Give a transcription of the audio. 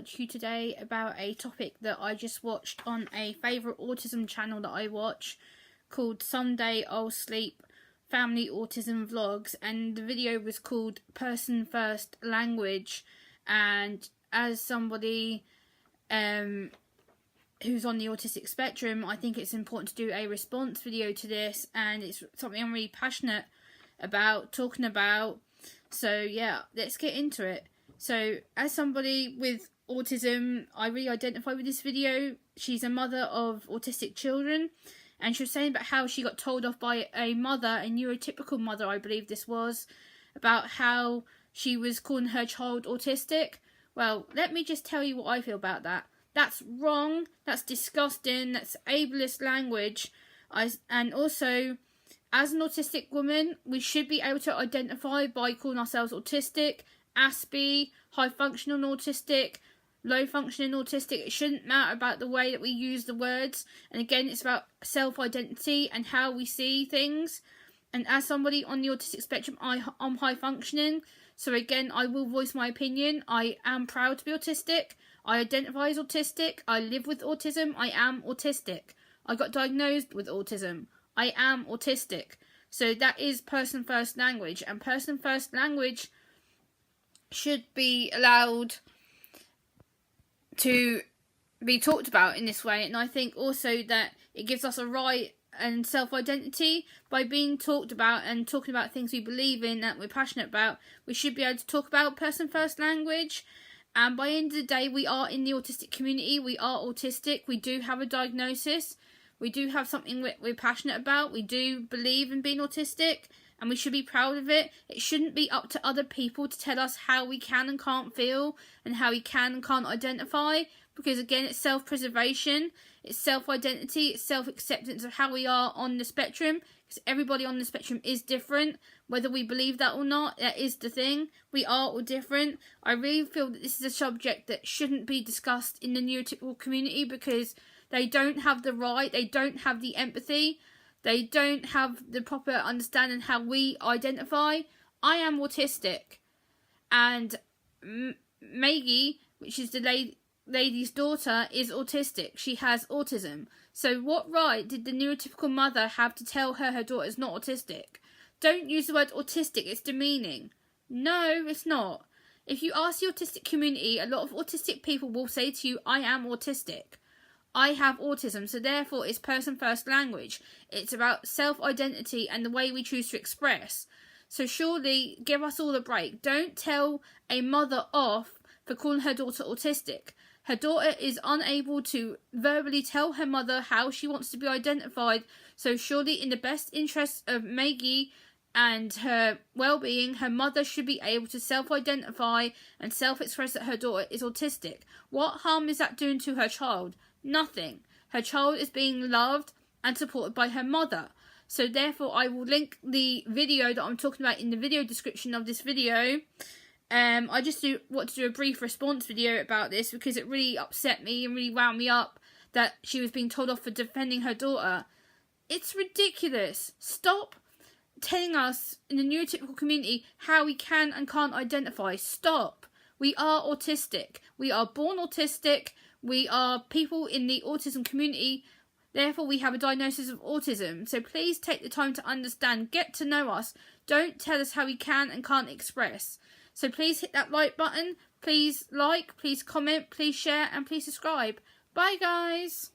talk to you today about a topic that I just watched on a favourite autism channel that I watch called Someday I'll Sleep Family Autism Vlogs, and the video was called Person First Language. And as somebody who's on the autistic spectrum, I think it's important to do a response video to this, and it's something I'm really passionate about talking about. So yeah, let's get into it. So as somebody with autism, I really identify with this video. She's a mother of autistic children, and she was saying about how she got told off by a mother, a neurotypical mother I believe this was, about how she was calling her child autistic. Well, let me just tell you what I feel about that. That's wrong, that's disgusting, that's ableist language. And also, as an autistic woman, we should be able to identify by calling ourselves autistic, Aspie, high functioning autistic, low functioning autistic. It shouldn't matter about the way that we use the words. And again, it's about self-identity and how we see things. And as somebody on the autistic spectrum, I'm high functioning. So again, I will voice my opinion. I am proud to be autistic. I identify as autistic. I live with autism. I am autistic. I got diagnosed with autism. I am autistic. So that is person first language. And person first language should be allowed to be talked about in this way. And I think also that it gives us a right and self-identity by being talked about and talking about things we believe in, that we're passionate about. We should be able to talk about person first language. And by the end of the day, we are in the autistic community. We are autistic. We do have a diagnosis. We do have something we're passionate about. We do believe in being autistic, and we should be proud of it. It shouldn't be up to other people to tell us how we can and can't feel and how we can and can't identify, because again, it's self-preservation, it's self-identity, it's self-acceptance of how we are on the spectrum, because everybody on the spectrum is different, whether we believe that or not. That is the thing. We are all different. I really feel that this is a subject that shouldn't be discussed in the neurotypical community, because they don't have the right, they don't have the empathy, they don't have the proper understanding how we identify. I am autistic, and Maggie, which is the lady's daughter, is autistic. She has autism. So what right did the neurotypical mother have to tell her daughter is not autistic? Don't use the word autistic, it's demeaning. No, it's not. If you ask the autistic community, a lot of autistic people will say to you, I am autistic. I have autism, so therefore it's person first language. It's about self-identity and the way we choose to express. So surely give us all a break. Don't tell a mother off for calling her daughter autistic. Her daughter is unable to verbally tell her mother how she wants to be identified. So surely in the best interest of Maggie and her well-being, her mother should be able to self-identify and self-express that her daughter is autistic. What harm is that doing to her child? Nothing. Her child is being loved and supported by her mother. So therefore, I will link the video that I'm talking about in the video description of this video. I just want to do a brief response video about this, because it really upset me and really wound me up that she was being told off for defending her daughter. It's ridiculous. Stop telling us in the neurotypical community how we can and can't identify. Stop. We are autistic. We are born autistic. We are people in the autism community. Therefore, we have a diagnosis of autism. So please take the time to understand. Get to know us. Don't tell us how we can and can't express. So please hit that like button. Please like, please comment, please share, and please subscribe. Bye, guys.